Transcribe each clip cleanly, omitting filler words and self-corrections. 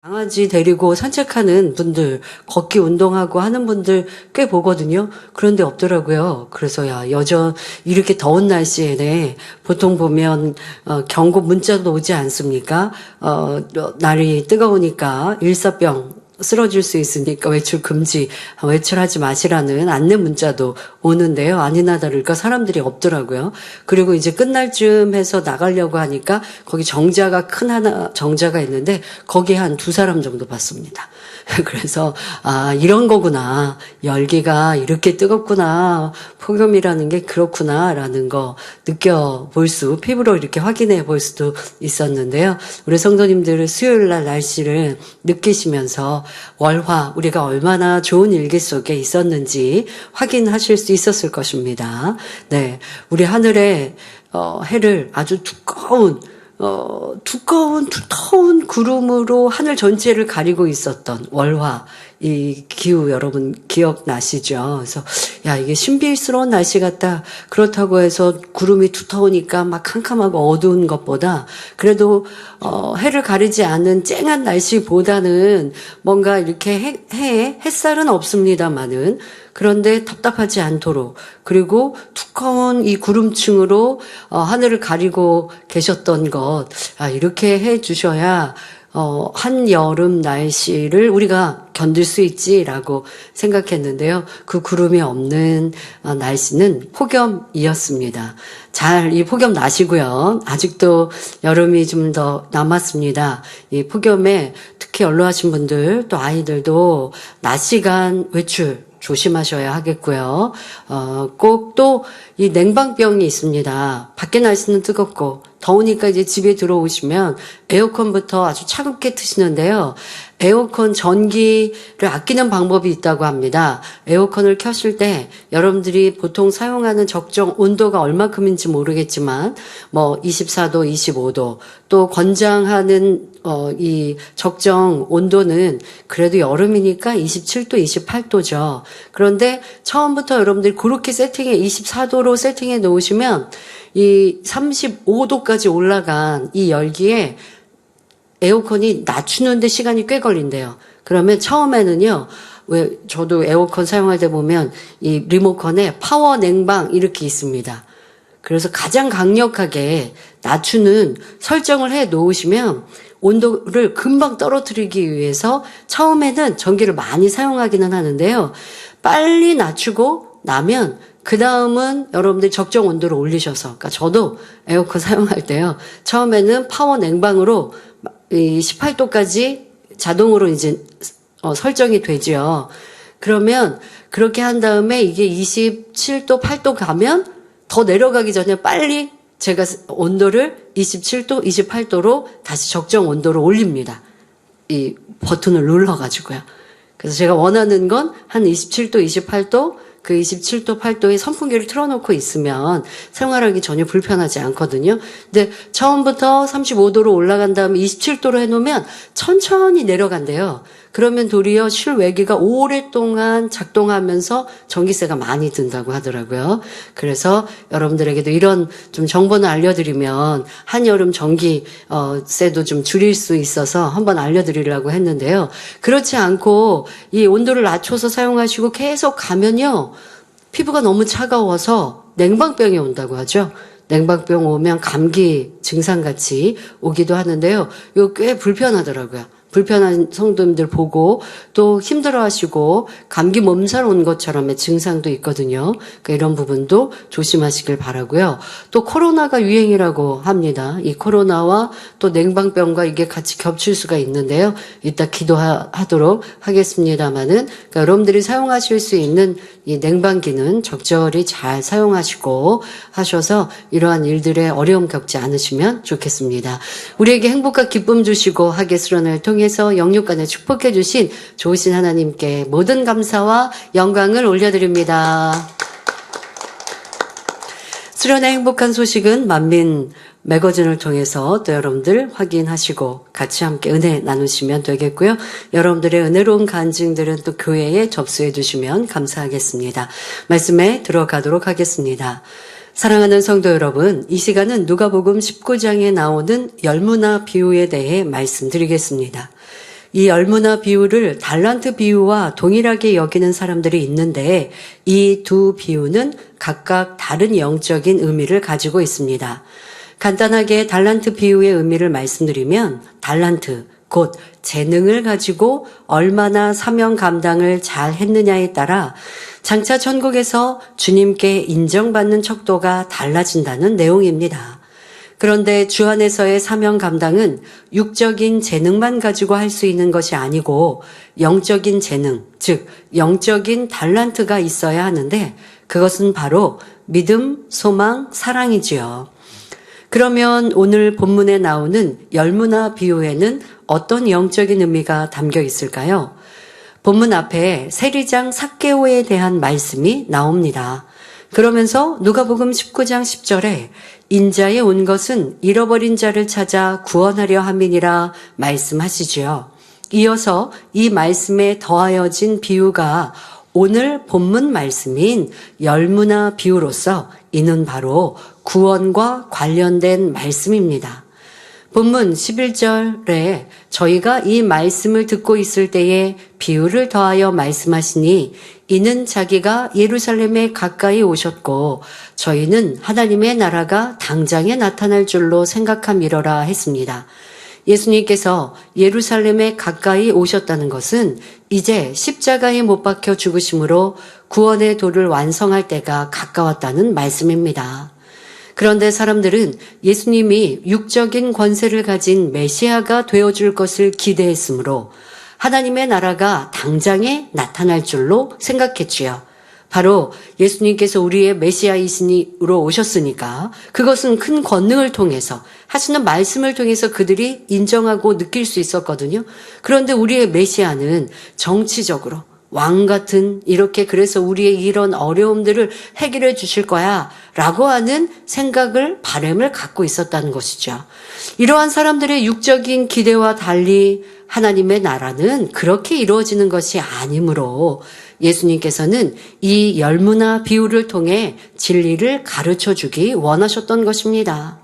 강아지 데리고 산책하는 분들, 걷기 운동하고 하는 분들 꽤 보거든요. 그런데 없더라고요. 그래서 이렇게 더운 날씨에네 보통 보면 경고 문자도 오지 않습니까? 날이 뜨거우니까 일사병 쓰러질 수 있으니까 외출 금지, 외출하지 마시라는 안내 문자도 오는데요. 아니나 다를까 사람들이 없더라고요. 그리고 이제 끝날 쯤 해서 나가려고 하니까 거기 정자가 있는데 거기에 한 2사람 정도 봤습니다. 그래서 이런 거구나. 열기가 이렇게 뜨겁구나. 폭염이라는 게 그렇구나라는 거 피부로 이렇게 확인해 볼 수도 있었는데요. 우리 성도님들 수요일 날 날씨를 느끼시면서 월화 우리가 얼마나 좋은 일기 속에 있었는지 확인하실 수 있었을 것입니다. 네, 우리 하늘에 해를 아주 두터운 구름으로 하늘 전체를 가리고 있었던 월화, 이 기후 여러분 기억나시죠? 그래서 이게 신비스러운 날씨 같다. 그렇다고 해서 구름이 두터우니까 막 캄캄하고 어두운 것보다 그래도 해를 가리지 않는 쨍한 날씨보다는 뭔가 이렇게 햇살은 없습니다만은 그런데 답답하지 않도록 그리고 두꺼운 이 구름층으로 하늘을 가리고 계셨던 것 이렇게 해 주셔야 한여름 날씨를 우리가 견딜 수 있지라고 생각했는데요. 그 구름이 없는 날씨는 폭염이었습니다. 이 폭염 나시고요. 아직도 여름이 좀 더 남았습니다. 이 폭염에 특히 연로하신 분들 또 아이들도 낮 시간 외출 조심하셔야 하겠고요. 꼭 또 이 냉방병이 있습니다. 밖에 날씨는 뜨겁고 더우니까 이제 집에 들어오시면 에어컨부터 아주 차갑게 트시는데요. 에어컨 전기를 아끼는 방법이 있다고 합니다. 에어컨을 켰을 때 여러분들이 보통 사용하는 적정 온도가 얼마큼인지 모르겠지만 24도, 25도 또 권장하는 이 적정 온도는 그래도 여름이니까 27도, 28도죠. 그런데 처음부터 여러분들이 그렇게 24도로 세팅해 놓으시면 이 35도까지 올라간 이 열기에 에어컨이 낮추는데 시간이 꽤 걸린대요. 그러면 처음에는요, 저도 에어컨 사용할 때 보면 이 리모컨에 파워 냉방 이렇게 있습니다. 그래서 가장 강력하게 낮추는 설정을 해 놓으시면 온도를 금방 떨어뜨리기 위해서 처음에는 전기를 많이 사용하기는 하는데요. 빨리 낮추고 나면 그 다음은 여러분들이 적정 온도를 올리셔서, 그러니까 저도 에어컨 사용할 때요. 처음에는 파워 냉방으로 18도까지 자동으로 이제 설정이 되죠. 그러면 그렇게 한 다음에 이게 27도, 8도 가면 더 내려가기 전에 빨리 제가 온도를 27도, 28도로 다시 적정 온도로 올립니다. 이 버튼을 눌러가지고요. 그래서 제가 원하는 건 한 27도, 28도, 그 27도, 8도에 선풍기를 틀어놓고 있으면 생활하기 전혀 불편하지 않거든요. 근데 처음부터 35도로 올라간 다음에 27도로 해놓으면 천천히 내려간대요. 그러면 도리어 실외기가 오랫동안 작동하면서 전기세가 많이 든다고 하더라고요. 그래서 여러분들에게도 이런 좀 정보는 알려드리면 한여름 전기세도 좀 줄일 수 있어서 한번 알려드리려고 했는데요. 그렇지 않고 이 온도를 낮춰서 사용하시고 계속 가면요. 피부가 너무 차가워서 냉방병이 온다고 하죠. 냉방병 오면 감기 증상같이 오기도 하는데요. 이거 꽤 불편하더라고요. 불편한 성도님들 보고 또 힘들어하시고 감기 몸살 온 것처럼의 증상도 있거든요. 그러니까 이런 부분도 조심하시길 바라고요. 또 코로나가 유행이라고 합니다. 이 코로나와 또 냉방병과 이게 같이 겹칠 수가 있는데요. 이따 기도하도록 하겠습니다만은 그러니까 여러분들이 사용하실 수 있는 이 냉방기는 적절히 잘 사용하시고 하셔서 이러한 일들에 어려움 겪지 않으시면 좋겠습니다. 우리에게 행복과 기쁨 주시고 하계 수련을 통해서 영육간에 축복해 주신 좋으신 하나님께 모든 감사와 영광을 올려드립니다. 수련의 행복한 소식은 만민 매거진을 통해서 또 여러분들 확인하시고 같이 함께 은혜 나누시면 되겠고요. 여러분들의 은혜로운 간증들은 또 교회에 접수해 주시면 감사하겠습니다. 말씀에 들어가도록 하겠습니다. 사랑하는 성도 여러분, 이 시간은 누가복음 19장에 나오는 열무나 비유에 대해 말씀드리겠습니다. 이 열무나 비유를 달란트 비유와 동일하게 여기는 사람들이 있는데 이 두 비유는 각각 다른 영적인 의미를 가지고 있습니다. 간단하게 달란트 비유의 의미를 말씀드리면 달란트, 곧 재능을 가지고 얼마나 사명 감당을 잘 했느냐에 따라 장차 천국에서 주님께 인정받는 척도가 달라진다는 내용입니다. 그런데 주 안에서의 사명 감당은 육적인 재능만 가지고 할 수 있는 것이 아니고 영적인 재능, 즉 영적인 달란트가 있어야 하는데 그것은 바로 믿음, 소망, 사랑이지요. 그러면 오늘 본문에 나오는 열무나 비유에는 어떤 영적인 의미가 담겨 있을까요? 본문 앞에 세리장 삭개오에 대한 말씀이 나옵니다. 그러면서 누가복음 19장 10절에 인자에 온 것은 잃어버린 자를 찾아 구원하려 함이니라 말씀하시지요. 이어서 이 말씀에 더하여진 비유가 오늘 본문 말씀인 열무나 비유로서 이는 바로 구원과 관련된 말씀입니다. 본문 11절에 저희가 이 말씀을 듣고 있을 때에 비유를 더하여 말씀하시니 이는 자기가 예루살렘에 가까이 오셨고 저희는 하나님의 나라가 당장에 나타날 줄로 생각함이러라 했습니다. 예수님께서 예루살렘에 가까이 오셨다는 것은 이제 십자가에 못 박혀 죽으심으로 구원의 도를 완성할 때가 가까웠다는 말씀입니다. 그런데 사람들은 예수님이 육적인 권세를 가진 메시아가 되어줄 것을 기대했으므로 하나님의 나라가 당장에 나타날 줄로 생각했지요. 바로 예수님께서 우리의 메시아이시니로 오셨으니까 그것은 큰 권능을 통해서 하시는 말씀을 통해서 그들이 인정하고 느낄 수 있었거든요. 그런데 우리의 메시아는 정치적으로 왕 같은 이렇게 그래서 우리의 이런 어려움들을 해결해 주실 거야 라고 하는 생각을 바람을 갖고 있었다는 것이죠. 이러한 사람들의 육적인 기대와 달리 하나님의 나라는 그렇게 이루어지는 것이 아니므로 예수님께서는 이 열무나 비유를 통해 진리를 가르쳐 주기 원하셨던 것입니다.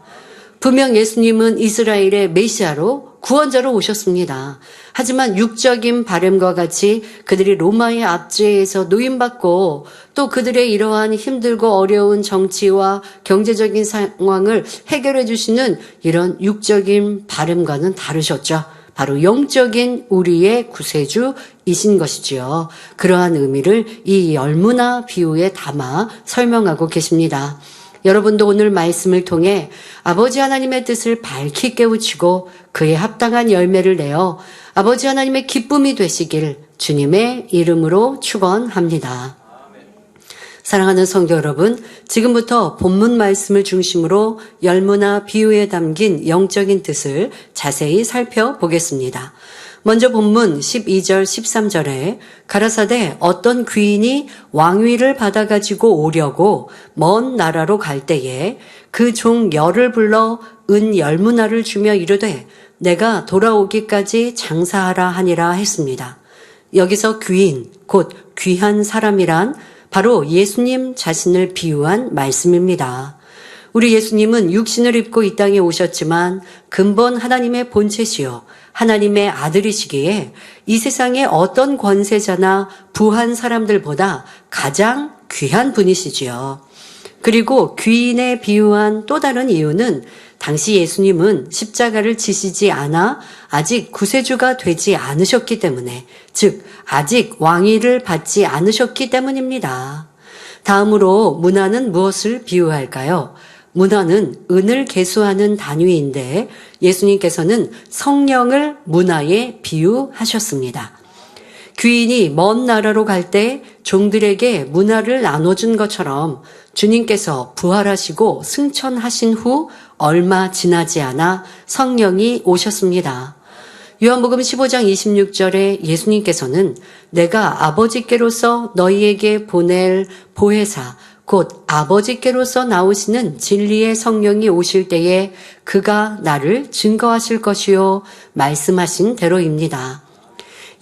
분명 예수님은 이스라엘의 메시아로 구원자로 오셨습니다. 하지만 육적인 바램과 같이 그들이 로마의 압제에서 노임받고 또 그들의 이러한 힘들고 어려운 정치와 경제적인 상황을 해결해 주시는 이런 육적인 바램과는 다르셨죠. 바로 영적인 우리의 구세주이신 것이지요. 그러한 의미를 이 열무나 비유에 담아 설명하고 계십니다. 여러분도 오늘 말씀을 통해 아버지 하나님의 뜻을 밝히 깨우치고 그에 합당한 열매를 내어 아버지 하나님의 기쁨이 되시길 주님의 이름으로 축원합니다. 사랑하는 성도 여러분, 지금부터 본문 말씀을 중심으로 열무나 비유에 담긴 영적인 뜻을 자세히 살펴보겠습니다. 먼저 본문 12절 13절에 가라사대 어떤 귀인이 왕위를 받아가지고 오려고 먼 나라로 갈 때에 그 종 열을 불러 은 열무나를 주며 이르되 내가 돌아오기까지 장사하라 하니라 했습니다. 여기서 귀인, 곧 귀한 사람이란 바로 예수님 자신을 비유한 말씀입니다. 우리 예수님은 육신을 입고 이 땅에 오셨지만 근본 하나님의 본체시요 하나님의 아들이시기에 이 세상의 어떤 권세자나 부한 사람들보다 가장 귀한 분이시지요. 그리고 귀인에 비유한 또 다른 이유는 당시 예수님은 십자가를 지시지 않아 아직 구세주가 되지 않으셨기 때문에, 즉 아직 왕위를 받지 않으셨기 때문입니다. 다음으로 문화는 무엇을 비유할까요? 문화는 은을 계수하는 단위인데 예수님께서는 성령을 문화에 비유하셨습니다. 귀인이 먼 나라로 갈 때 종들에게 문화를 나눠준 것처럼 주님께서 부활하시고 승천하신 후 얼마 지나지 않아 성령이 오셨습니다. 요한복음 15장 26절에 예수님께서는 내가 아버지께로서 너희에게 보낼 보혜사 곧 아버지께로서 나오시는 진리의 성령이 오실 때에 그가 나를 증거하실 것이요 말씀하신 대로입니다.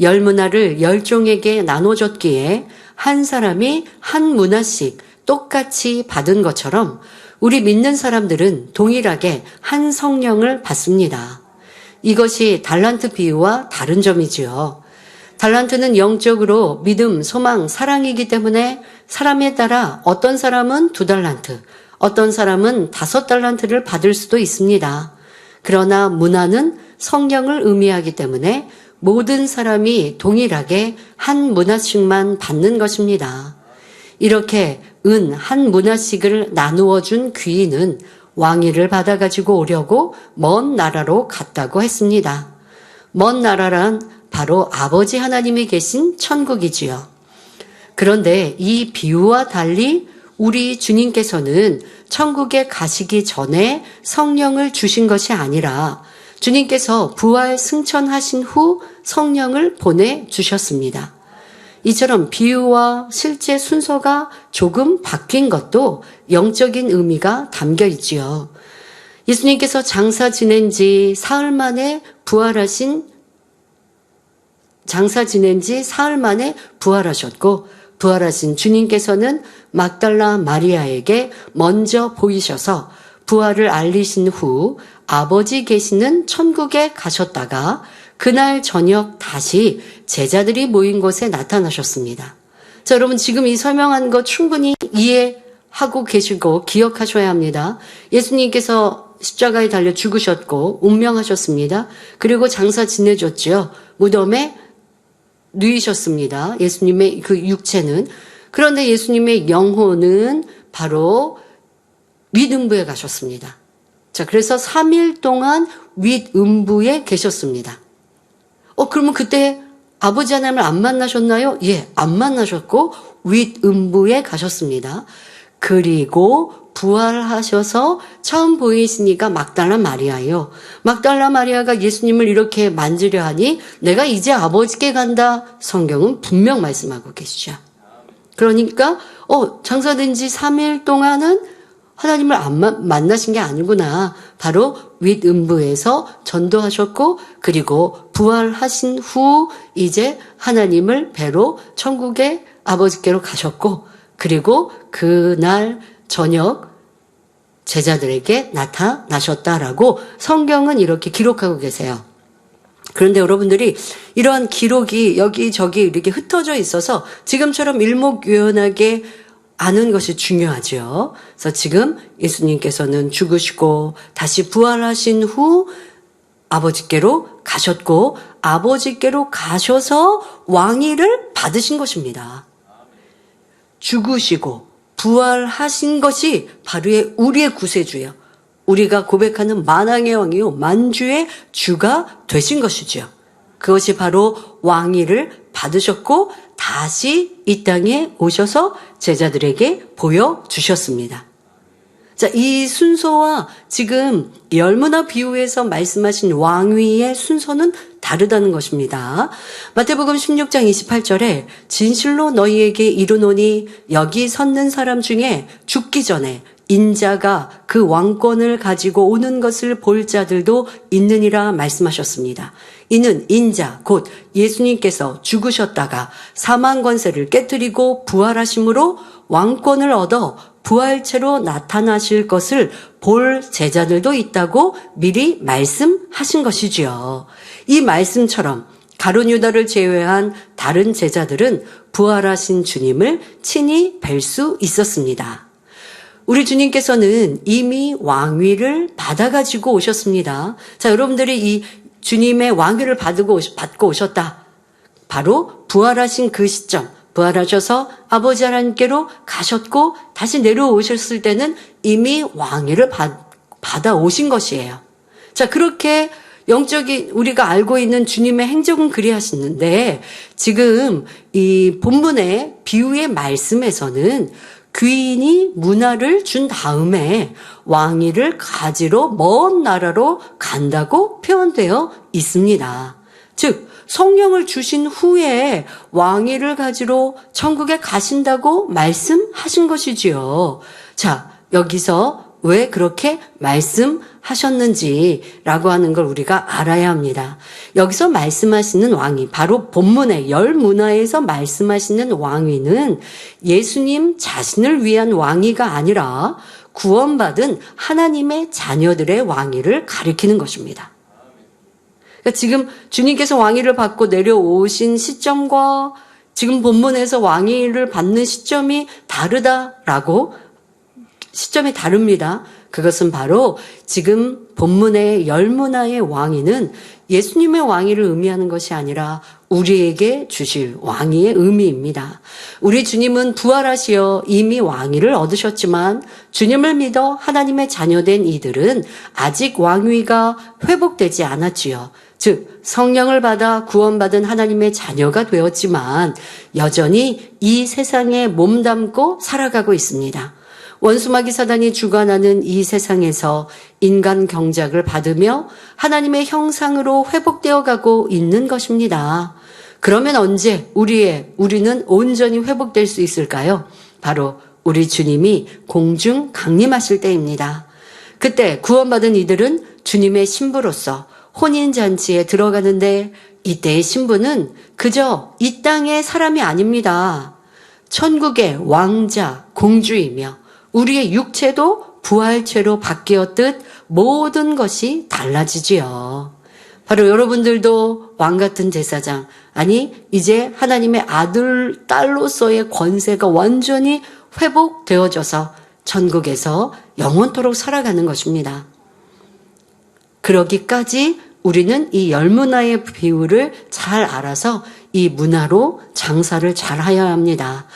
열 문화를 10종에게 나눠줬기에 한 사람이 한 문화씩 똑같이 받은 것처럼 우리 믿는 사람들은 동일하게 한 성령을 받습니다. 이것이 달란트 비유와 다른 점이지요. 달란트는 영적으로 믿음, 소망, 사랑이기 때문에 사람에 따라 어떤 사람은 2달란트, 어떤 사람은 5달란트를 받을 수도 있습니다. 그러나 문화는 성령을 의미하기 때문에 모든 사람이 동일하게 한 문화씩만 받는 것입니다. 이렇게 은 한 문화씩을 나누어 준 귀인은 왕위를 받아가지고 오려고 먼 나라로 갔다고 했습니다. 먼 나라란 바로 아버지 하나님이 계신 천국이지요. 그런데 이 비유와 달리 우리 주님께서는 천국에 가시기 전에 성령을 주신 것이 아니라 주님께서 부활 승천하신 후 성령을 보내주셨습니다. 이처럼 비유와 실제 순서가 조금 바뀐 것도 영적인 의미가 담겨 있지요. 예수님께서 장사 지낸 지 사흘 만에 부활하셨고 부활하신 주님께서는 막달라 마리아에게 먼저 보이셔서 부활을 알리신 후 아버지 계시는 천국에 가셨다가 그날 저녁 다시 제자들이 모인 곳에 나타나셨습니다. 자, 여러분 지금 이 설명한 거 충분히 이해하고 계시고 기억하셔야 합니다. 예수님께서 십자가에 달려 죽으셨고 운명하셨습니다. 그리고 장사 지내줬죠. 무덤에 누이셨습니다. 예수님의 그 육체는. 그런데 예수님의 영혼은 바로 윗음부에 가셨습니다. 자, 그래서 3일 동안 윗음부에 계셨습니다. 그러면 그때 아버지 하나님을 안 만나셨나요? 예, 안 만나셨고 윗음부에 가셨습니다. 그리고 부활하셔서 처음 보이시니까 막달라 마리아예요. 막달라 마리아가 예수님을 이렇게 만지려 하니 내가 이제 아버지께 간다. 성경은 분명 말씀하고 계시죠. 그러니까 장사된 지 3일 동안은 하나님을 안 만나신 게 아니구나. 바로 윗음부에서 전도하셨고 그리고 부활하신 후 이제 하나님을 뵈러 천국의 아버지께로 가셨고 그리고 그날 저녁 제자들에게 나타나셨다라고 성경은 이렇게 기록하고 계세요. 그런데 여러분들이 이러한 기록이 여기저기 이렇게 흩어져 있어서 지금처럼 일목요연하게 아는 것이 중요하죠. 그래서 지금 예수님께서는 죽으시고 다시 부활하신 후 아버지께로 가셨고 아버지께로 가셔서 왕위를 받으신 것입니다. 죽으시고 부활하신 것이 바로 우리의 구세주예요. 우리가 고백하는 만왕의 왕이요 만주의 주가 되신 것이죠. 그것이 바로 왕위를 받으셨고 다시 이 땅에 오셔서 제자들에게 보여주셨습니다. 자, 이 순서와 지금 열문화 비유에서 말씀하신 왕위의 순서는 다르다는 것입니다. 마태복음 16장 28절에 진실로 너희에게 이르노니 여기 섰는 사람 중에 죽기 전에 인자가 그 왕권을 가지고 오는 것을 볼 자들도 있느니라 말씀하셨습니다. 이는 인자 곧 예수님께서 죽으셨다가 사망 권세를 깨뜨리고 부활하심으로 왕권을 얻어 부활체로 나타나실 것을 볼 제자들도 있다고 미리 말씀하신 것이지요. 이 말씀처럼 가룟 유다를 제외한 다른 제자들은 부활하신 주님을 친히 뵐 수 있었습니다. 우리 주님께서는 이미 왕위를 받아가지고 오셨습니다. 자, 여러분들이 이 주님의 왕위를 받고 오셨다. 바로 부활하신 그 시점, 부활하셔서 아버지 하나님께로 가셨고 다시 내려오셨을 때는 이미 왕위를 받아오신 것이에요. 자, 그렇게 영적인 우리가 알고 있는 주님의 행적은 그리하시는데 지금 이 본문의 비유의 말씀에서는 귀인이 문화를 준 다음에 왕위를 가지러 먼 나라로 간다고 표현되어 있습니다. 즉 성령을 주신 후에 왕위를 가지러 천국에 가신다고 말씀하신 것이지요. 자, 여기서 왜 그렇게 말씀하셨는지라고 하는 걸 우리가 알아야 합니다. 여기서 말씀하시는 왕위, 바로 본문의 열 문화에서 말씀하시는 왕위는 예수님 자신을 위한 왕위가 아니라 구원받은 하나님의 자녀들의 왕위를 가리키는 것입니다. 그러니까 지금 주님께서 왕위를 받고 내려오신 시점과 지금 본문에서 왕위를 받는 시점이 다르다라고, 시점이 다릅니다. 그것은 바로 지금 본문의 열문화의 왕위는 예수님의 왕위를 의미하는 것이 아니라 우리에게 주실 왕위의 의미입니다. 우리 주님은 부활하시어 이미 왕위를 얻으셨지만 주님을 믿어 하나님의 자녀된 이들은 아직 왕위가 회복되지 않았지요. 즉 성령을 받아 구원받은 하나님의 자녀가 되었지만 여전히 이 세상에 몸담고 살아가고 있습니다. 원수마귀 사단이 주관하는 이 세상에서 인간 경작을 받으며 하나님의 형상으로 회복되어 가고 있는 것입니다. 그러면 언제 우리는 온전히 회복될 수 있을까요? 바로 우리 주님이 공중 강림하실 때입니다. 그때 구원받은 이들은 주님의 신부로서 혼인잔치에 들어가는데 이때의 신부는 그저 이 땅의 사람이 아닙니다. 천국의 왕자, 공주이며 우리의 육체도 부활체로 바뀌었듯 모든 것이 달라지지요. 바로 여러분들도 왕같은 제사장, 아니 이제 하나님의 아들, 딸로서의 권세가 완전히 회복되어져서 천국에서 영원토록 살아가는 것입니다. 그러기까지 우리는 이 열문화의 비유를 잘 알아서 이 문화로 장사를 잘 해야 합니다.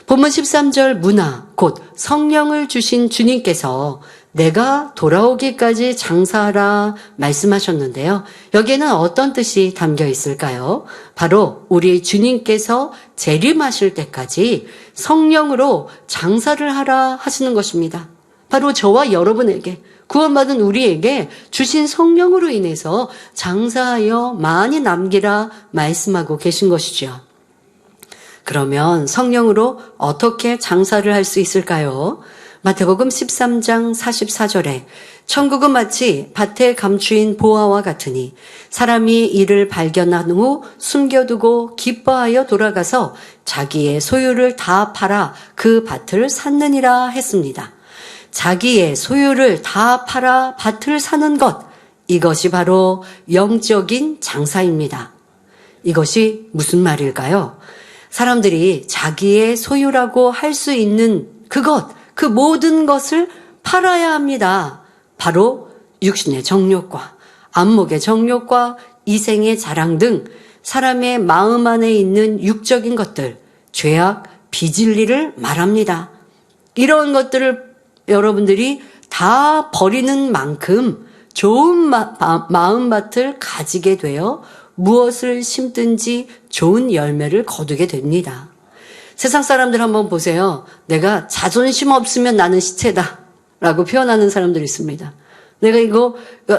본문 13절 문화, 곧 성령을 주신 주님께서 내가 돌아오기까지 장사하라 말씀하셨는데요. 여기에는 어떤 뜻이 담겨 있을까요? 바로 우리 주님께서 재림하실 때까지 성령으로 장사를 하라 하시는 것입니다. 바로 저와 여러분에게, 구원받은 우리에게 주신 성령으로 인해서 장사하여 많이 남기라 말씀하고 계신 것이죠. 그러면 성령으로 어떻게 장사를 할 수 있을까요? 마태복음 13장 44절에 천국은 마치 밭에 감추인 보화와 같으니 사람이 이를 발견한 후 숨겨두고 기뻐하여 돌아가서 자기의 소유를 다 팔아 그 밭을 샀느니라 했습니다. 자기의 소유를 다 팔아 밭을 사는 것, 이것이 바로 영적인 장사입니다. 이것이 무슨 말일까요? 사람들이 자기의 소유라고 할 수 있는 그것, 그 모든 것을 팔아야 합니다. 바로 육신의 정욕과 안목의 정욕과 이생의 자랑 등 사람의 마음 안에 있는 육적인 것들, 죄악, 비진리를 말합니다. 이런 것들을 여러분들이 다 버리는 만큼 좋은 마음밭을 가지게 되어 무엇을 심든지 좋은 열매를 거두게 됩니다. 세상 사람들 한번 보세요. 내가 자존심 없으면 나는 시체다 라고 표현하는 사람들이 있습니다. 내가 이거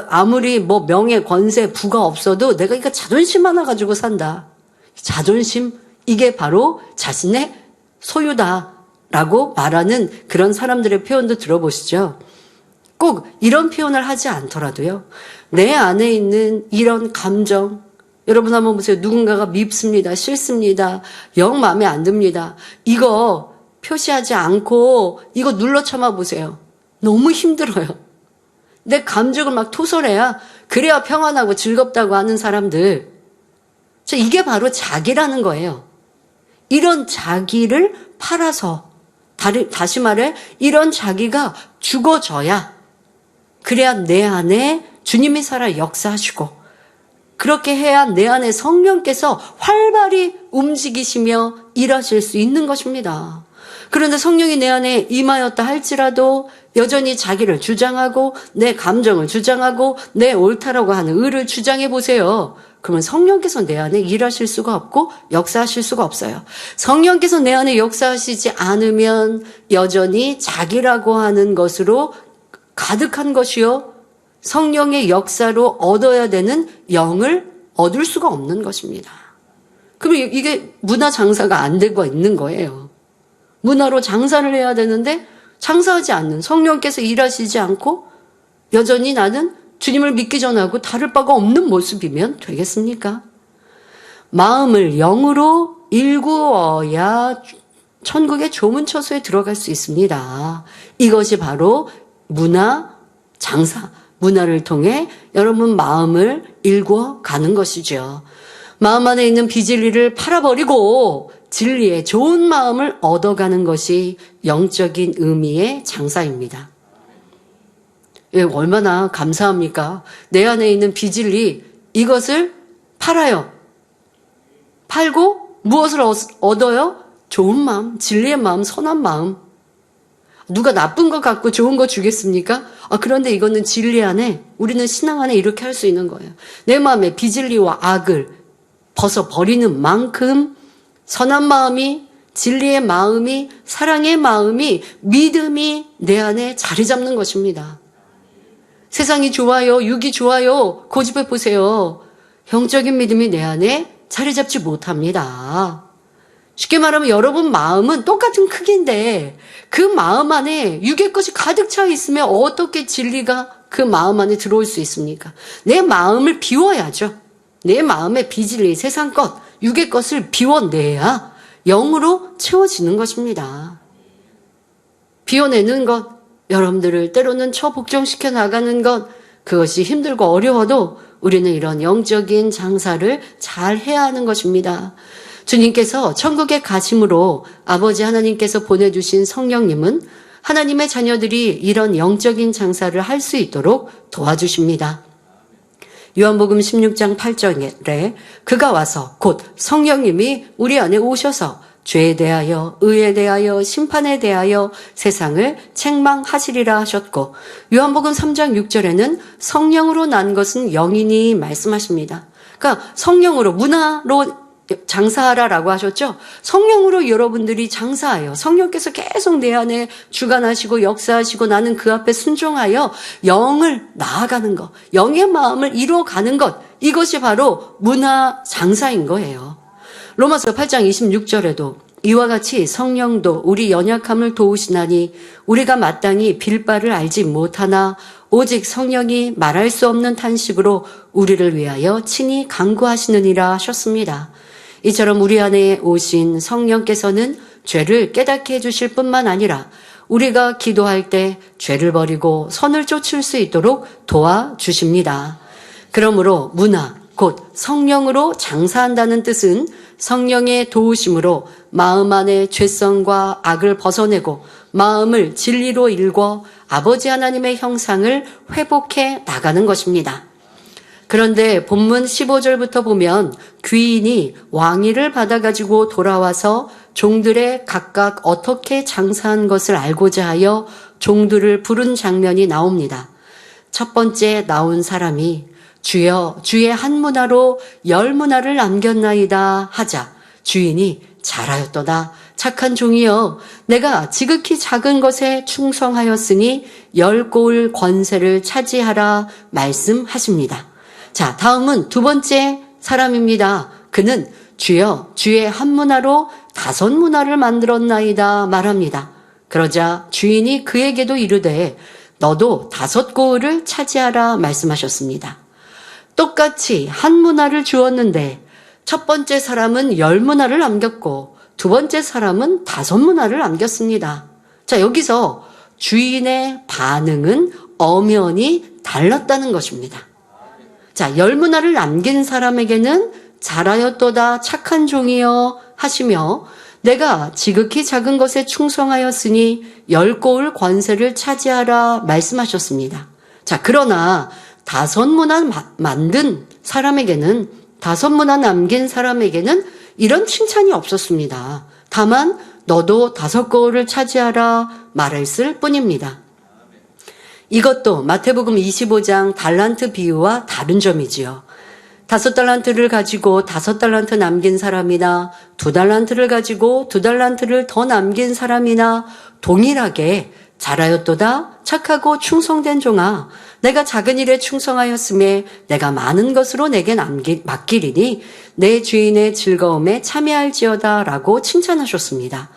아무리 뭐 명예, 권세, 부가 없어도 내가 이거 자존심 하나 가지고 산다. 자존심, 이게 바로 자신의 소유다 라고 말하는 그런 사람들의 표현도 들어보시죠. 꼭 이런 표현을 하지 않더라도요. 내 안에 있는 이런 감정, 여러분 한번 보세요. 누군가가 밉습니다. 싫습니다. 영 마음에 안 듭니다. 이거 표시하지 않고 이거 눌러 참아 보세요. 너무 힘들어요. 내 감정을 막 토설해야 그래야 평안하고 즐겁다고 하는 사람들. 이게 바로 자기라는 거예요. 이런 자기를 팔아서, 다시 말해 이런 자기가 죽어져야, 그래야 내 안에 주님이 살아 역사하시고, 그렇게 해야 내 안에 성령께서 활발히 움직이시며 일하실 수 있는 것입니다. 그런데 성령이 내 안에 임하였다 할지라도 여전히 자기를 주장하고 내 감정을 주장하고 내 옳다라고 하는 의를 주장해 보세요. 그러면 성령께서 내 안에 일하실 수가 없고 역사하실 수가 없어요. 성령께서 내 안에 역사하시지 않으면 여전히 자기라고 하는 것으로 가득한 것이요, 성령의 역사로 얻어야 되는 영을 얻을 수가 없는 것입니다. 그럼 이게 문화 장사가 안 되고 있는 거예요. 문화로 장사를 해야 되는데 장사하지 않는, 성령께서 일하시지 않고 여전히 나는 주님을 믿기 전하고 다를 바가 없는 모습이면 되겠습니까? 마음을 영으로 일구어야 천국의 조문처소에 들어갈 수 있습니다. 이것이 바로 문화 장사, 문화를 통해 여러분 마음을 일구어 가는 것이죠. 마음 안에 있는 비진리를 팔아버리고 진리의 좋은 마음을 얻어가는 것이 영적인 의미의 장사입니다. 예, 얼마나 감사합니까? 내 안에 있는 비진리, 이것을 팔아요. 팔고 무엇을 얻어요? 좋은 마음, 진리의 마음, 선한 마음. 누가 나쁜 거 갖고 좋은 거 주겠습니까? 그런데 이거는 진리 안에, 우리는 신앙 안에 이렇게 할 수 있는 거예요. 내 마음에 비진리와 악을 벗어버리는 만큼 선한 마음이, 진리의 마음이, 사랑의 마음이, 믿음이 내 안에 자리 잡는 것입니다. 세상이 좋아요, 육이 좋아요, 고집해 보세요. 영적인 믿음이 내 안에 자리 잡지 못합니다. 쉽게 말하면 여러분 마음은 똑같은 크기인데 그 마음 안에 육의 것이 가득 차 있으면 어떻게 진리가 그 마음 안에 들어올 수 있습니까? 내 마음을 비워야죠. 내 마음의 비진리, 세상 것, 육의 것을 비워내야 영으로 채워지는 것입니다. 비워내는 것, 여러분들을 때로는 처복종시켜 나가는 것, 그것이 힘들고 어려워도 우리는 이런 영적인 장사를 잘 해야 하는 것입니다. 주님께서 천국에 가심으로 아버지 하나님께서 보내주신 성령님은 하나님의 자녀들이 이런 영적인 장사를 할 수 있도록 도와주십니다. 요한복음 16장 8절에 그가 와서 곧 성령님이 우리 안에 오셔서 죄에 대하여, 의에 대하여, 심판에 대하여 세상을 책망하시리라 하셨고, 요한복음 3장 6절에는 성령으로 난 것은 영이니 말씀하십니다. 그러니까 성령으로, 문화로 장사하라라고 하셨죠? 성령으로 여러분들이 장사하여 성령께서 계속 내 안에 주관하시고 역사하시고 나는 그 앞에 순종하여 영을 나아가는 것, 영의 마음을 이루어가는 것, 이것이 바로 문화 장사인 거예요. 로마서 8장 26절에도 이와 같이 성령도 우리 연약함을 도우시나니 우리가 마땅히 빌 바를 알지 못하나 오직 성령이 말할 수 없는 탄식으로 우리를 위하여 친히 간구하시느니라 하셨습니다. 이처럼 우리 안에 오신 성령께서는 죄를 깨닫게 해주실 뿐만 아니라 우리가 기도할 때 죄를 버리고 선을 쫓을 수 있도록 도와주십니다. 그러므로 문화, 곧 성령으로 장사한다는 뜻은 성령의 도우심으로 마음 안의 죄성과 악을 벗어내고 마음을 진리로 일궈 아버지 하나님의 형상을 회복해 나가는 것입니다. 그런데 본문 15절부터 보면 귀인이 왕위를 받아가지고 돌아와서 종들의 각각 어떻게 장사한 것을 알고자 하여 종들을 부른 장면이 나옵니다. 첫 번째 나온 사람이 주여 주의 한 문화로 10문화를 남겼나이다 하자 주인이 잘하였도다 착한 종이여 내가 지극히 작은 것에 충성하였으니 10고을 권세를 차지하라 말씀하십니다. 자, 다음은 두 번째 사람입니다. 그는 주여 주의 한 문화로 5문화를 만들었나이다 말합니다. 그러자 주인이 그에게도 이르되 너도 5고을을 차지하라 말씀하셨습니다. 똑같이 한 문화를 주었는데 첫 번째 사람은 10문화를 남겼고 두 번째 사람은 5문화를 남겼습니다. 자, 여기서 주인의 반응은 엄연히 달랐다는 것입니다. 자, 10문화를 남긴 사람에게는 잘하였도다 착한 종이여 하시며 내가 지극히 작은 것에 충성하였으니 10고을 권세를 차지하라 말씀하셨습니다. 자, 그러나 5문화 만든 사람에게는 5문화 남긴 사람에게는 이런 칭찬이 없었습니다. 다만 너도 5고을을 차지하라 말했을 뿐입니다. 이것도 마태복음 25장 달란트 비유와 다른 점이지요. 5달란트를 가지고 5달란트 남긴 사람이나 2달란트를 가지고 2달란트를 더 남긴 사람이나 동일하게 잘하였도다 착하고 충성된 종아 내가 작은 일에 충성하였음에 내가 많은 것으로 내게 맡기리니 내 주인의 즐거움에 참여할지어다 라고 칭찬하셨습니다.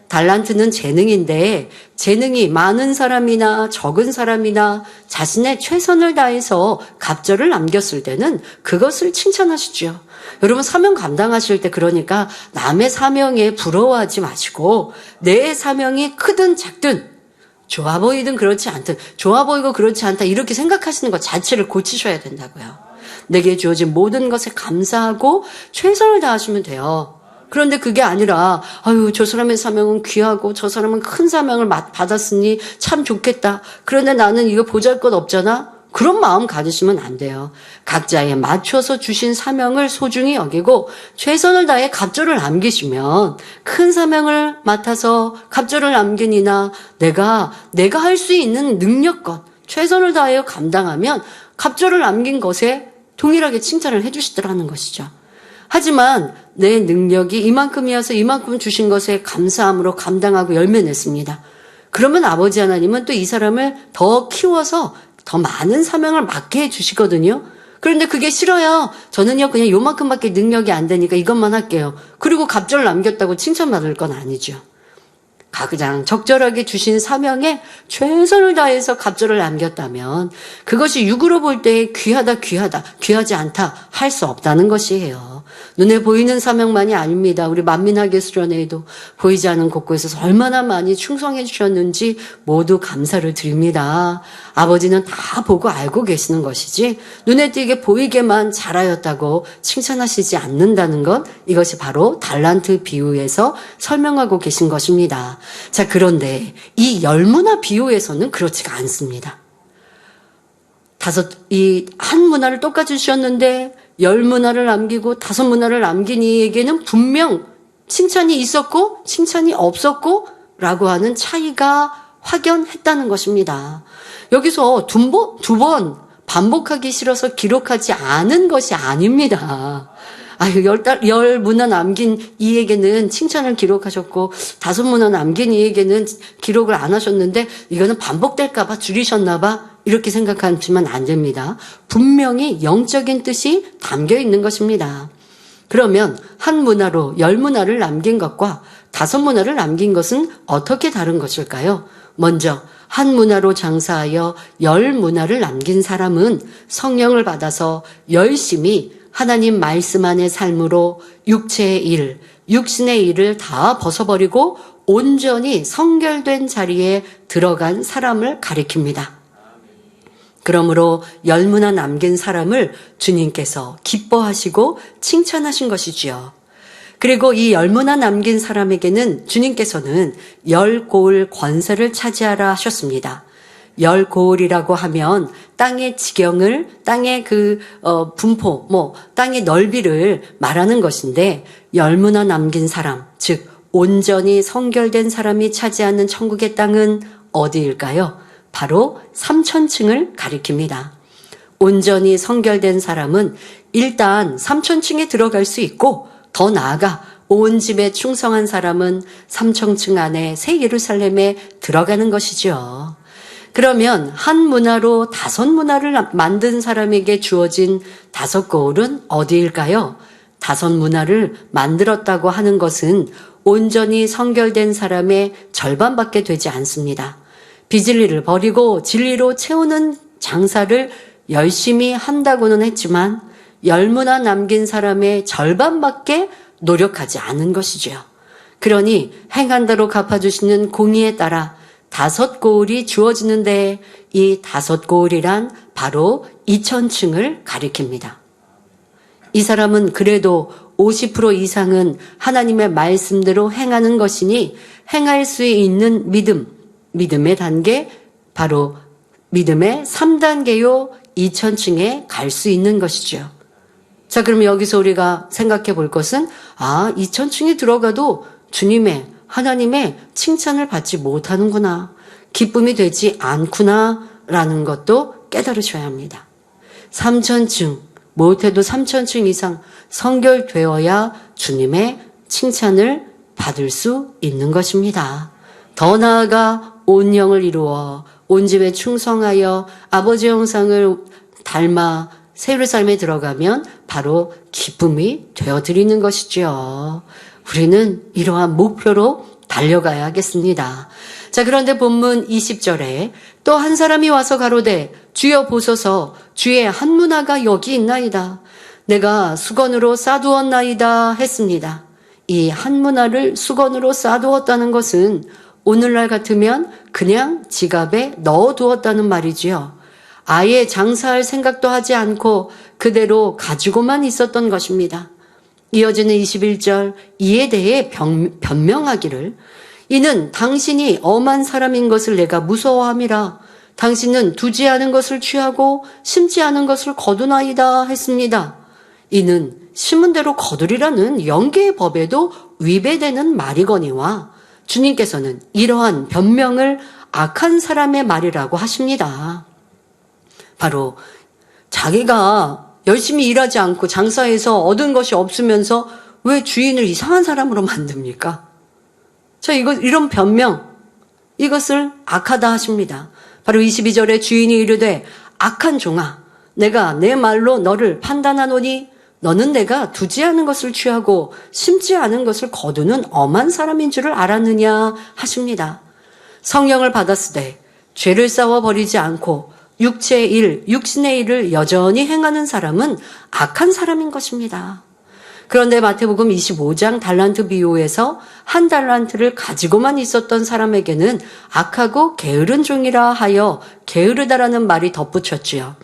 달란트는 재능인데 재능이 많은 사람이나 적은 사람이나 자신의 최선을 다해서 갑절을 남겼을 때는 그것을 칭찬하시죠. 여러분 사명 감당하실 때 그러니까 남의 사명에 부러워하지 마시고 내 사명이 크든 작든 좋아 보이든 그렇지 않든, 좋아 보이고 그렇지 않다 이렇게 생각하시는 것 자체를 고치셔야 된다고요. 내게 주어진 모든 것에 감사하고 최선을 다하시면 돼요. 그런데 그게 아니라 아유 저 사람의 사명은 귀하고 저 사람은 큰 사명을 받았으니 참 좋겠다. 그런데 나는 이거 보잘것없잖아. 그런 마음 가지시면 안 돼요. 각자에 맞춰서 주신 사명을 소중히 여기고 최선을 다해 갑절을 남기시면 큰 사명을 맡아서 갑절을 남기니나 내가 할 수 있는 능력껏 최선을 다하여 감당하면 갑절을 남긴 것에 동일하게 칭찬을 해주시더라는 것이죠. 하지만 내 능력이 이만큼이어서 이만큼 주신 것에 감사함으로 감당하고 열매 냈습니다. 그러면 아버지 하나님은 또 이 사람을 더 키워서 더 많은 사명을 맡게 해주시거든요. 그런데 그게 싫어요. 저는요 그냥 요만큼밖에 능력이 안 되니까 이것만 할게요. 그리고 갑절 남겼다고 칭찬받을 건 아니죠. 가장 적절하게 주신 사명에 최선을 다해서 갑절을 남겼다면 그것이 육으로 볼 때 귀하다, 귀하지 않다 할 수 없다는 것이에요. 눈에 보이는 사명만이 아닙니다. 우리 만민학예 수련회에도 보이지 않는 곳곳에서 얼마나 많이 충성해 주셨는지 모두 감사를 드립니다. 아버지는 다 보고 알고 계시는 것이지 눈에 띄게 보이게만 잘하였다고 칭찬하시지 않는다는 것, 이것이 바로 달란트 비유에서 설명하고 계신 것입니다. 자, 그런데 이 열문화 비유에서는 그렇지가 않습니다. 이 한 문화를 똑같이 주셨는데 10문화를 남기고 5문화를 남긴 이에게는 분명 칭찬이 있었고 칭찬이 없었고 라고 하는 차이가 확연했다는 것입니다. 여기서 두 번 반복하기 싫어서 기록하지 않은 것이 아닙니다. 아유, 10문화 남긴 이에게는 칭찬을 기록하셨고 5문화 남긴 이에게는 기록을 안 하셨는데 이거는 반복될까봐 줄이셨나봐 이렇게 생각하시면 안 됩니다. 분명히 영적인 뜻이 담겨 있는 것입니다. 그러면 한 문화로 10문화를 남긴 것과 5문화를 남긴 것은 어떻게 다른 것일까요? 먼저 한 문화로 장사하여 10문화를 남긴 사람은 성령을 받아서 열심히 하나님 말씀 안의 삶으로 육체의 일, 육신의 일을 다 벗어버리고 온전히 성결된 자리에 들어간 사람을 가리킵니다. 그러므로 10문화 남긴 사람을 주님께서 기뻐하시고 칭찬하신 것이지요. 그리고 이 10문화 남긴 사람에게는 주님께서는 10고을 권세를 차지하라 하셨습니다. 10고을이라고 하면 땅의 지경을, 땅의 분포, 땅의 넓이를 말하는 것인데 10문화 남긴 사람, 즉 온전히 성결된 사람이 차지하는 천국의 땅은 어디일까요? 바로 3000층을 가리킵니다. 온전히 성결된 사람은 일단 3000층에 들어갈 수 있고 더 나아가 온 집에 충성한 사람은 3000층 안에 새 예루살렘에 들어가는 것이죠. 그러면 한 문화로 5문화를 만든 사람에게 주어진 5고을은 어디일까요? 5문화를 만들었다고 하는 것은 온전히 성결된 사람의 절반밖에 되지 않습니다. 비진리를 버리고 진리로 채우는 장사를 열심히 한다고는 했지만 10문화 남긴 사람의 절반밖에 노력하지 않은 것이죠. 그러니 행한대로 갚아주시는 공의에 따라 5고을이 주어지는데 이 5고을이란 바로 2000층을 가리킵니다. 이 사람은 그래도 50% 이상은 하나님의 말씀대로 행하는 것이니 행할 수 있는 믿음의 단계, 바로 믿음의 3단계요 2000층에 갈 수 있는 것이죠. 자, 그러면 여기서 우리가 생각해 볼 것은 2000층에 들어가도 주님의, 하나님의 칭찬을 받지 못하는구나, 기쁨이 되지 않구나 라는 것도 깨달으셔야 합니다. 3000층, 못해도 3000층 이상 성결되어야 주님의 칭찬을 받을 수 있는 것입니다. 더 나아가 온 영을 이루어 온 집에 충성하여 아버지 형상을 닮아 새 예루살렘에 들어가면 바로 기쁨이 되어드리는 것이죠. 우리는 이러한 목표로 달려가야 하겠습니다. 자, 그런데 본문 20절에 또 한 사람이 와서 가로되 주여 보소서, 주의 한 문화가 여기 있나이다. 내가 수건으로 싸두었나이다 했습니다. 이 한 문화를 수건으로 싸두었다는 것은 오늘날 같으면 그냥 지갑에 넣어두었다는 말이지요. 아예 장사할 생각도 하지 않고 그대로 가지고만 있었던 것입니다. 이어지는 21절, 이에 대해 변명하기를 이는 당신이 엄한 사람인 것을 내가 무서워함이라. 당신은 두지 않은 것을 취하고 심지 않은 것을 거두나이다 했습니다. 이는 심은 대로 거두리라는 영계의 법에도 위배되는 말이거니와 주님께서는 이러한 변명을 악한 사람의 말이라고 하십니다. 바로 자기가 열심히 일하지 않고 장사해서 얻은 것이 없으면서 왜 주인을 이상한 사람으로 만듭니까? 자, 이런 변명, 이것을 악하다 하십니다. 바로 22절에 주인이 이르되 악한 종아, 내가 내 말로 너를 판단하노니 너는 내가 두지 않은 것을 취하고 심지 않은 것을 거두는 엄한 사람인 줄을 알았느냐 하십니다. 성령을 받았으되 죄를 쌓아 버리지 않고 육체의 일, 육신의 일을 여전히 행하는 사람은 악한 사람인 것입니다. 그런데 마태복음 25장 달란트 비유에서 한 달란트를 가지고만 있었던 사람에게는 악하고 게으른 종이라 하여 게으르다라는 말이 덧붙였지요.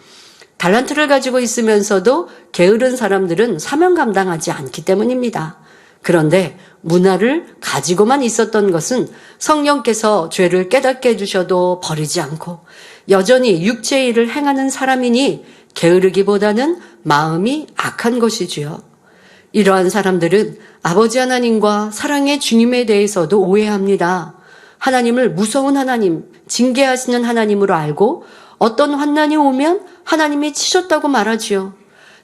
달란트를 가지고 있으면서도 게으른 사람들은 사명 감당하지 않기 때문입니다. 그런데 문화를 가지고만 있었던 것은 성령께서 죄를 깨닫게 해주셔도 버리지 않고 여전히 육체의 일을 행하는 사람이니 게으르기보다는 마음이 악한 것이지요. 이러한 사람들은 아버지 하나님과 사랑의 주님에 대해서도 오해합니다. 하나님을 무서운 하나님, 징계하시는 하나님으로 알고 어떤 환난이 오면 하나님이 치셨다고 말하지요.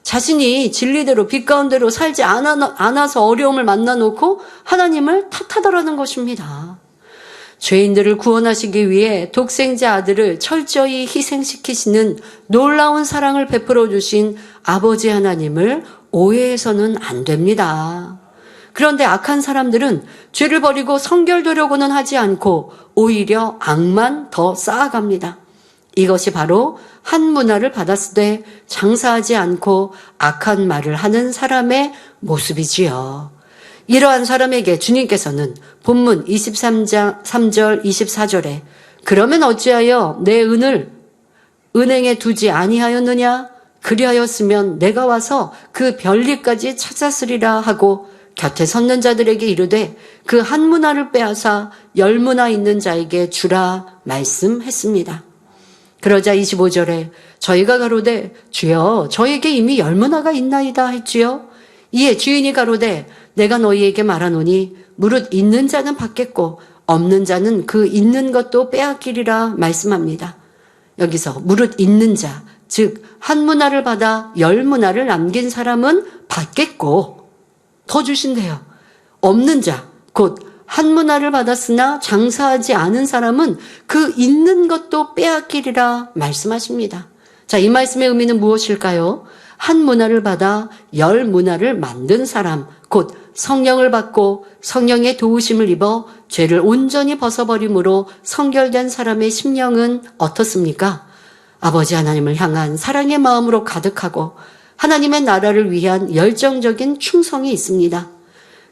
자신이 진리대로 빛 가운데로 살지 않아서 어려움을 만나놓고 하나님을 탓하더라는 것입니다. 죄인들을 구원하시기 위해 독생자 아들을 철저히 희생시키시는 놀라운 사랑을 베풀어 주신 아버지 하나님을 오해해서는 안 됩니다. 그런데 악한 사람들은 죄를 버리고 성결되려고는 하지 않고 오히려 악만 더 쌓아갑니다. 이것이 바로 한 문화를 받았을 때 장사하지 않고 악한 말을 하는 사람의 모습이지요. 이러한 사람에게 주님께서는 본문 23장 3절 24절에 그러면 어찌하여 내 은을 은행에 두지 아니하였느냐? 그리하였으면 내가 와서 그 별리까지 찾았으리라 하고 곁에 섰는 자들에게 이르되 그 한 문화를 빼앗아 10문화 있는 자에게 주라 말씀했습니다. 그러자 25절에 저희가 가로되 주여 저에게 이미 10문화가 있나이다 했지요. 이에 주인이 가로되 내가 너희에게 말하노니 무릇 있는 자는 받겠고 없는 자는 그 있는 것도 빼앗기리라 말씀합니다. 여기서 무릇 있는 자, 즉 한 문화를 받아 10문화를 남긴 사람은 받겠고 더 주신대요. 없는 자, 곧 한 문화를 받았으나 장사하지 않은 사람은 그 있는 것도 빼앗기리라 말씀하십니다. 자, 이 말씀의 의미는 무엇일까요? 한 문화를 받아 10문화를 만든 사람, 곧 성령을 받고 성령의 도우심을 입어 죄를 온전히 벗어버림으로 성결된 사람의 심령은 어떻습니까? 아버지 하나님을 향한 사랑의 마음으로 가득하고 하나님의 나라를 위한 열정적인 충성이 있습니다.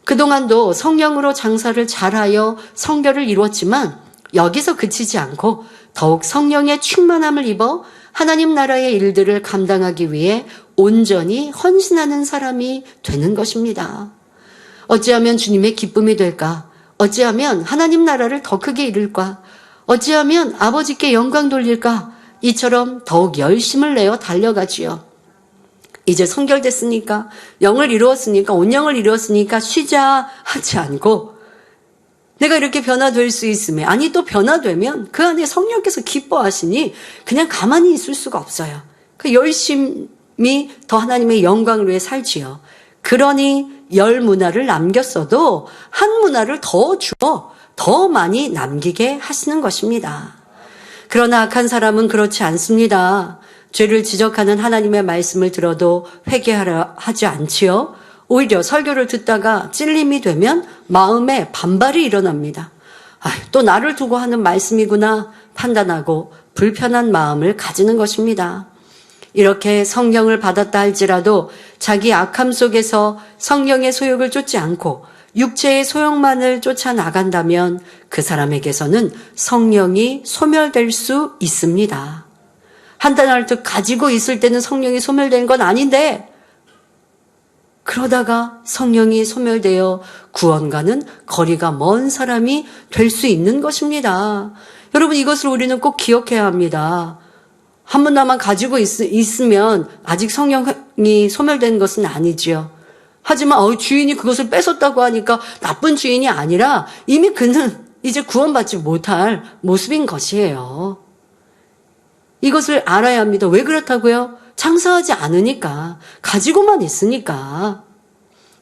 그동안도 성령으로 장사를 잘하여 성결을 이루었지만 여기서 그치지 않고 더욱 성령의 충만함을 입어 하나님 나라의 일들을 감당하기 위해 온전히 헌신하는 사람이 되는 것입니다. 어찌하면 주님의 기쁨이 될까? 어찌하면 하나님 나라를 더 크게 이룰까? 어찌하면 아버지께 영광 돌릴까? 이처럼 더욱 열심을 내어 달려가지요. 이제 성결됐으니까, 영을 이루었으니까, 온영을 이루었으니까 쉬자 하지 않고 내가 이렇게 변화될 수 있음에, 아니 또 변화되면 그 안에 성령께서 기뻐하시니 그냥 가만히 있을 수가 없어요. 그 열심히 더 하나님의 영광을 위해 살지요. 그러니 10문화를 남겼어도 한 문화를 더 주어 더 많이 남기게 하시는 것입니다. 그러나 악한 사람은 그렇지 않습니다. 죄를 지적하는 하나님의 말씀을 들어도 회개하려 하지 않지요. 오히려 설교를 듣다가 찔림이 되면 마음에 반발이 일어납니다. 또 나를 두고 하는 말씀이구나 판단하고 불편한 마음을 가지는 것입니다. 이렇게 성령을 받았다 할지라도 자기 악함 속에서 성령의 소욕을 쫓지 않고 육체의 소욕만을 쫓아 나간다면 그 사람에게서는 성령이 소멸될 수 있습니다. 한탄할 듯 가지고 있을 때는 성령이 소멸된 건 아닌데 그러다가 성령이 소멸되어 구원과는 거리가 먼 사람이 될 수 있는 것입니다. 여러분, 이것을 우리는 꼭 기억해야 합니다. 한 문화만 가지고 있으면 아직 성령이 소멸된 것은 아니지요. 하지만 주인이 그것을 뺏었다고 하니까 나쁜 주인이 아니라 이미 그는 이제 구원받지 못할 모습인 것이에요. 이것을 알아야 합니다. 왜 그렇다고요? 장사하지 않으니까, 가지고만 있으니까.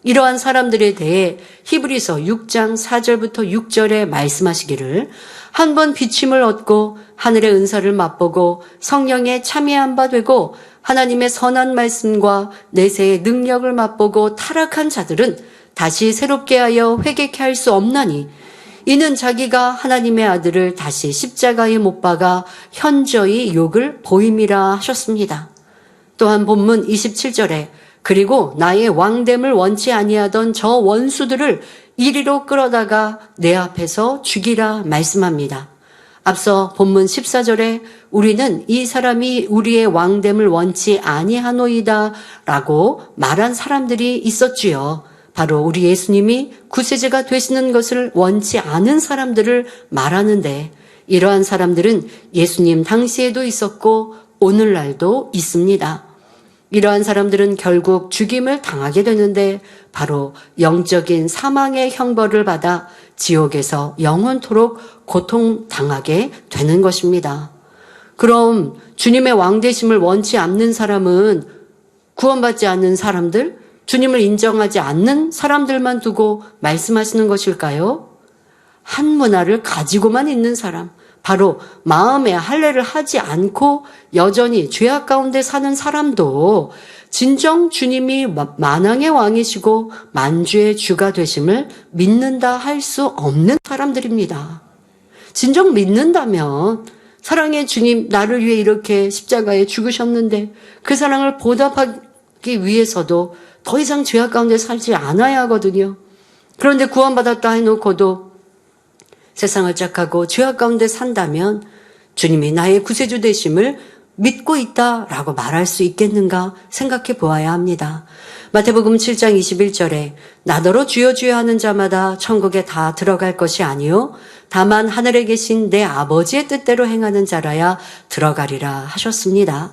이러한 사람들에 대해 히브리서 6장 4절부터 6절에 말씀하시기를 한 번 비침을 얻고 하늘의 은사를 맛보고 성령에 참여한 바 되고 하나님의 선한 말씀과 내세의 능력을 맛보고 타락한 자들은 다시 새롭게 하여 회개케 할 수 없나니 이는 자기가 하나님의 아들을 다시 십자가에 못 박아 현저히 욕을 보임이라 하셨습니다. 또한 본문 27절에 그리고 나의 왕됨을 원치 아니하던 저 원수들을 이리로 끌어다가 내 앞에서 죽이라 말씀합니다. 앞서 본문 14절에 우리는 이 사람이 우리의 왕됨을 원치 아니하노이다 라고 말한 사람들이 있었지요. 바로 우리 예수님이 구세주가 되시는 것을 원치 않은 사람들을 말하는데 이러한 사람들은 예수님 당시에도 있었고 오늘날도 있습니다. 이러한 사람들은 결국 죽임을 당하게 되는데 바로 영적인 사망의 형벌을 받아 지옥에서 영원토록 고통당하게 되는 것입니다. 그럼 주님의 왕되심을 원치 않는 사람은 구원받지 않는 사람들, 주님을 인정하지 않는 사람들만 두고 말씀하시는 것일까요? 한 문화를 가지고만 있는 사람, 바로 마음에 할례를 하지 않고 여전히 죄악 가운데 사는 사람도 진정 주님이 만왕의 왕이시고 만주의 주가 되심을 믿는다 할 수 없는 사람들입니다. 진정 믿는다면 사랑의 주님 나를 위해 이렇게 십자가에 죽으셨는데 그 사랑을 보답하기 위해서도 더 이상 죄악 가운데 살지 않아야 하거든요. 그런데 구원받았다 해놓고도 세상을 짝하고 죄악 가운데 산다면 주님이 나의 구세주 되심을 믿고 있다라고 말할 수 있겠는가 생각해 보아야 합니다. 마태복음 7장 21절에 나더러 주여 주여 하는 자마다 천국에 다 들어갈 것이 아니요 다만 하늘에 계신 내 아버지의 뜻대로 행하는 자라야 들어가리라 하셨습니다.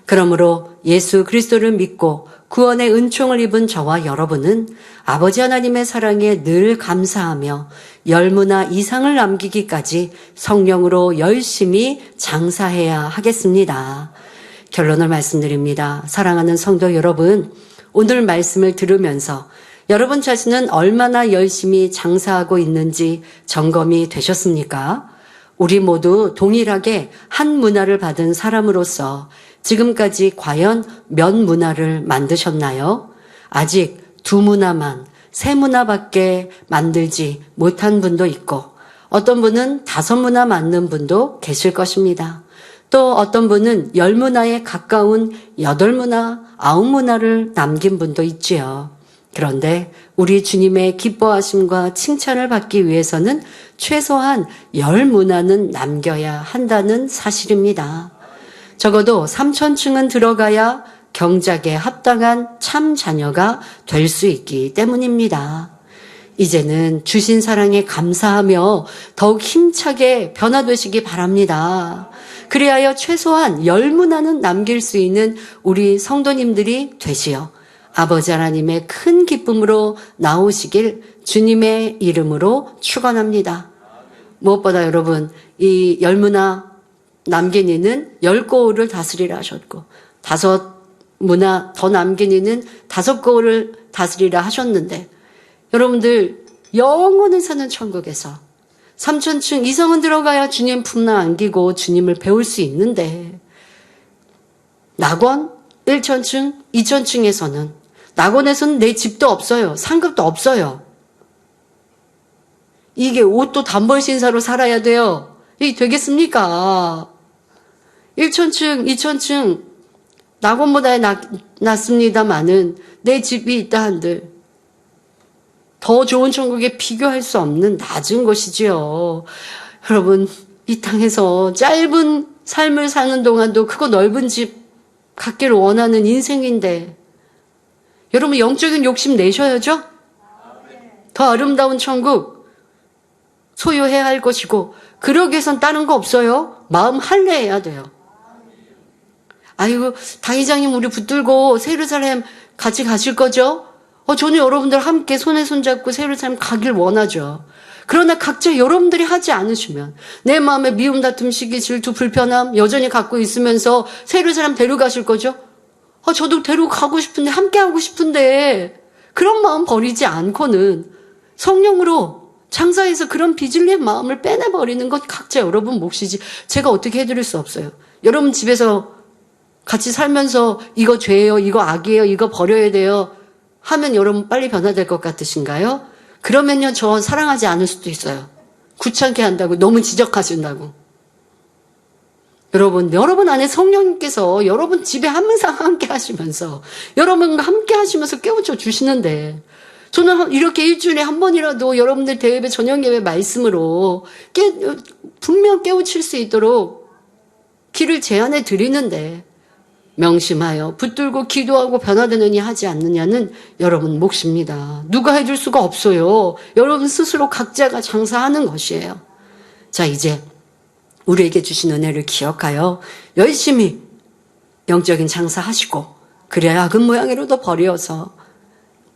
그러므로 예수 그리스도를 믿고 구원의 은총을 입은 저와 여러분은 아버지 하나님의 사랑에 늘 감사하며 열무나 이상을 남기기까지 성령으로 열심히 장사해야 하겠습니다. 결론을 말씀드립니다. 사랑하는 성도 여러분, 오늘 말씀을 들으면서 여러분 자신은 얼마나 열심히 장사하고 있는지 점검이 되셨습니까? 우리 모두 동일하게 한 문화를 받은 사람으로서 지금까지 과연 몇 문화를 만드셨나요? 아직 두 문화만, 세 문화밖에 만들지 못한 분도 있고 어떤 분은 5문화 만든 분도 계실 것입니다. 또 어떤 분은 10문화에 가까운 8문화, 9문화를 남긴 분도 있지요. 그런데 우리 주님의 기뻐하심과 칭찬을 받기 위해서는 최소한 10문화는 남겨야 한다는 사실입니다. 적어도 3천층은 들어가야 경작에 합당한 참 자녀가 될 수 있기 때문입니다. 이제는 주신 사랑에 감사하며 더욱 힘차게 변화되시기 바랍니다. 그리하여 최소한 10문화는 남길 수 있는 우리 성도님들이 되시어 아버지 하나님의 큰 기쁨으로 나오시길 주님의 이름으로 축원합니다. 무엇보다 여러분, 이 10문화 남긴 이는 10고을을 다스리라 하셨고 5문화 더 남긴 이는 5고을을 다스리라 하셨는데 여러분들 영원히 사는 천국에서 3천층 이상은 들어가야 주님 품나 안기고 주님을 배울 수 있는데 낙원 1천층, 2천층에서는 낙원에서는 내 집도 없어요. 상급도 없어요. 이게 옷도 단벌 신사로 살아야 돼요. 이게 되겠습니까? 1천층, 2천층 낙원보다 낫습니다마는 내 집이 있다 한들 더 좋은 천국에 비교할 수 없는 낮은 것이지요. 여러분, 이 땅에서 짧은 삶을 사는 동안도 크고 넓은 집 갖기를 원하는 인생인데 여러분 영적인 욕심 내셔야죠. 더 아름다운 천국 소유해야 할 것이고 그러기 위해선 다른 거 없어요. 마음 할례해야 돼요. 아이고 당 이장님 우리 붙들고 예루살렘 같이 가실 거죠? 저는 여러분들 함께 손에 손잡고 예루살렘 가길 원하죠. 그러나 각자 여러분들이 하지 않으시면 내 마음에 미움, 다툼, 시기, 질투, 불편함 여전히 갖고 있으면서 예루살렘 데려가실 거죠? 저도 데리고 가고 싶은데 함께 하고 싶은데 그런 마음 버리지 않고는 성령으로 장사해서 그런 비질리의 마음을 빼내버리는 것 각자 여러분 몫이지 제가 어떻게 해드릴 수 없어요. 여러분 집에서 같이 살면서 이거 죄예요, 이거 악이에요, 이거 버려야 돼요 하면 여러분 빨리 변화될 것 같으신가요? 그러면요 저 사랑하지 않을 수도 있어요. 귀찮게 한다고 너무 지적하신다고. 여러분 안에 성령님께서 여러분 집에 항상 함께 하시면서 여러분과 함께 하시면서 깨우쳐 주시는데 저는 이렇게 일주일에 한 번이라도 여러분들 대예배 저녁예배 말씀으로 분명 깨우칠 수 있도록 길을 제안해 드리는데 명심하여 붙들고 기도하고 변화되느니 하지 않느냐는 여러분 몫입니다. 누가 해줄 수가 없어요. 여러분 스스로 각자가 장사하는 것이에요. 자 이제 우리에게 주신 은혜를 기억하여 열심히 영적인 장사하시고 그래야 악은 모양으로도 버려서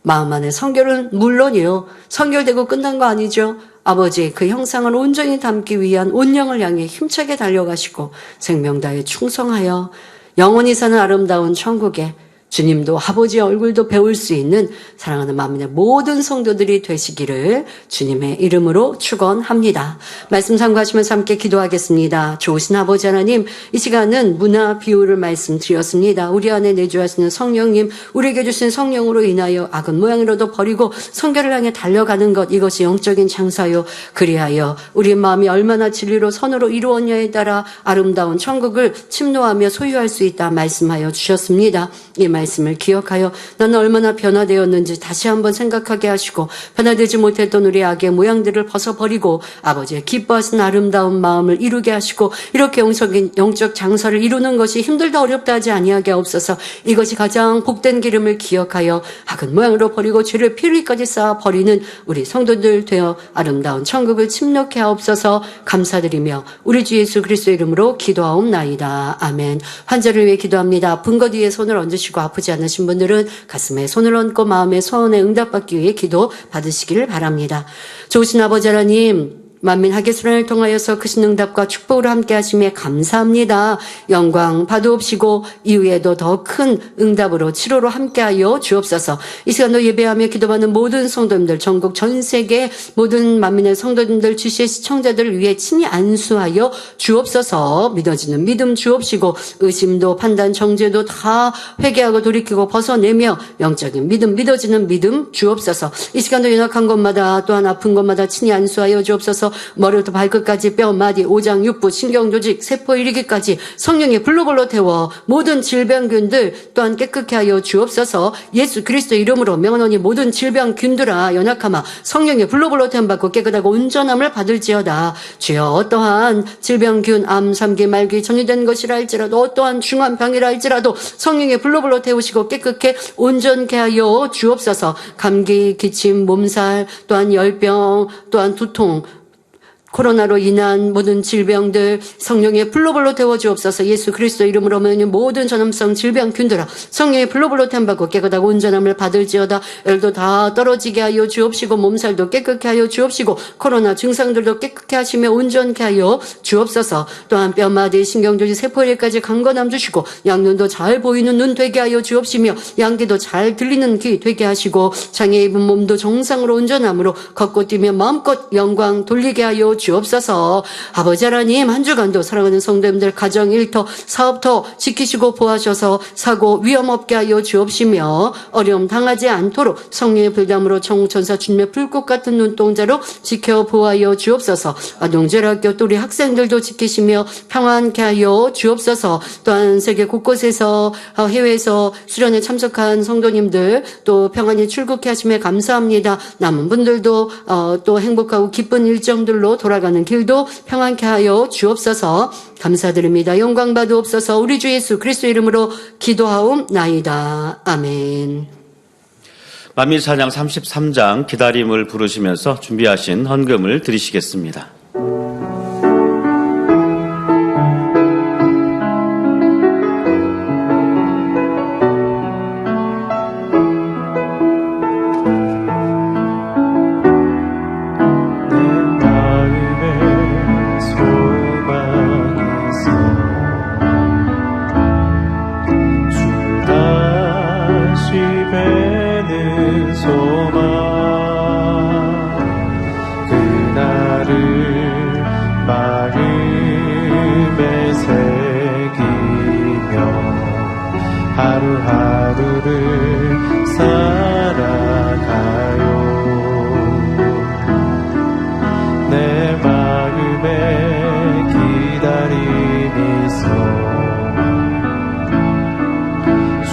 마음 안에 성결은 물론이요. 성결되고 끝난 거 아니죠. 아버지의 그 형상을 온전히 담기 위한 온영을 향해 힘차게 달려가시고 생명 다해 충성하여 영원히 사는 아름다운 천국에 주님도 아버지의 얼굴도 배울 수 있는 사랑하는 마음의 모든 성도들이 되시기를 주님의 이름으로 축원합니다. 말씀 참고하시면서 함께 기도하겠습니다. 좋으신 아버지 하나님, 이 시간은 문화 비유를 말씀드렸습니다. 우리 안에 내주하시는 성령님, 우리에게 주신 성령으로 인하여 악은 모양으로도 버리고 성결을 향해 달려가는 것, 이것이 영적인 장사요. 그리하여 우리 마음이 얼마나 진리로 선으로 이루었냐에 따라 아름다운 천국을 침노하며 소유할 수 있다 말씀하여 주셨습니다. 이 말씀을 기억하여 나는 얼마나 변화되었는지 다시 한번 생각하게 하시고 변화되지 못했던 우리 악의 모양들을 벗어버리고 아버지의 기뻐하시는 아름다운 마음을 이루게 하시고 이렇게 영적 장사를 이루는 것이 힘들다 어렵다 하지 아니하게 없어서 이것이 가장 복된 기름을 기억하여 악은 모양으로 버리고 죄를 피리까지 쌓아 버리는 우리 성도들 되어 아름다운 천국을 침노케 하옵소서. 감사드리며 우리 주 예수 그리스도의 이름으로 기도하옵나이다. 아멘. 환자를 위해 기도합니다. 아픈 것 위에 손을 얹으시고 아프지 않으신 분들은 가슴에 손을 얹고 마음의 소원에 응답받기 위해 기도 받으시기를 바랍니다. 좋으신 아버지 하나님, 만민 하게수련을 통하여서 크신 응답과 축복으로 함께 하심에 감사합니다. 영광 받으옵시고 이후에도 더 큰 응답으로 치료로 함께하여 주옵소서. 이 시간도 예배하며 기도하는 모든 성도님들, 전국 전 세계 모든 만민의 성도님들, 주시의 시청자들을 위해 친히 안수하여 주옵소서. 믿어지는 믿음 주옵시고 의심도 판단 정죄도 다 회개하고 돌이키고 벗어내며 영적인 믿음, 믿어지는 믿음 주옵소서. 이 시간도 연약한 곳마다 또한 아픈 곳마다 친히 안수하여 주옵소서. 머리부터 발끝까지 뼈, 마디, 오장, 육부, 신경조직, 세포 이르기까지 성령의 불로불로 태워 모든 질병균들 또한 깨끗게 하여 주옵소서. 예수 그리스도의 이름으로 명하노니 모든 질병균들아 연약하마 성령의 불로불로 태움받고 깨끗하고 온전함을 받을지어다. 주여 어떠한 질병균, 암, 삼기, 말기 전이된 것이라 할지라도 어떠한 중한 병이라 할지라도 성령의 불로불로 태우시고 깨끗게 온전케 하여 주옵소서. 감기, 기침, 몸살 또한 열병 또한 두통 코로나로 인한 모든 질병들 성령의 불로불로 태워주옵소서. 예수 그리스도 이름으로 모든 전염성 질병균들아 성령의 불로불로 태움받고 깨끗하고 온전함을 받을지어다. 열도 다 떨어지게 하여 주옵시고 몸살도 깨끗게 하여 주옵시고 코로나 증상들도 깨끗게 하시며 온전케 하여 주옵소서. 또한 뼈마디 신경조직 세포일까지 강건함 주시고 양눈도 잘 보이는 눈 되게 하여 주옵시며 양귀도 잘 들리는 귀 되게 하시고 장애 입은 몸도 정상으로 온전함으로 걷고 뛰며 마음껏 영광 돌리게 하여 주옵소서. 아버지 하나님, 한 주간도 사랑하는 성도님들 가정, 일터, 사업터 지키시고 보호하셔서 사고 위험 없게 하여 주옵시며 어려움 당하지 않도록 성령의 불담으로 천사 주님의 불꽃 같은 눈동자로 지켜 보호하여 주옵소서. 아동제학교 또 우리 학생들도 지키시며 평안케 하여 주옵소서. 또한 세계 곳곳에서 해외에서 수련에 참석한 성도님들 또 평안히 출국해 하심에 감사합니다. 남은 분들도 또 행복하고 기쁜 일정들로 돌아가는 길도 평안케 하여 주옵소서. 감사드립니다. 영광 받으옵소서. 우리 주 예수 그리스도 이름으로 기도하옵나이다. 아멘. 만민 찬양 33장 기다림을 부르시면서 준비하신 헌금을 드리시겠습니다. 하루하루를 살아가요. 내 마음에 기다림이 있어 주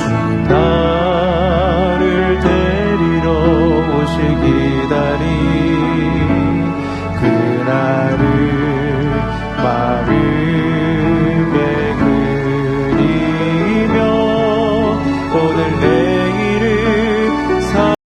나를 데리러 오실 기다림 그날을 마음에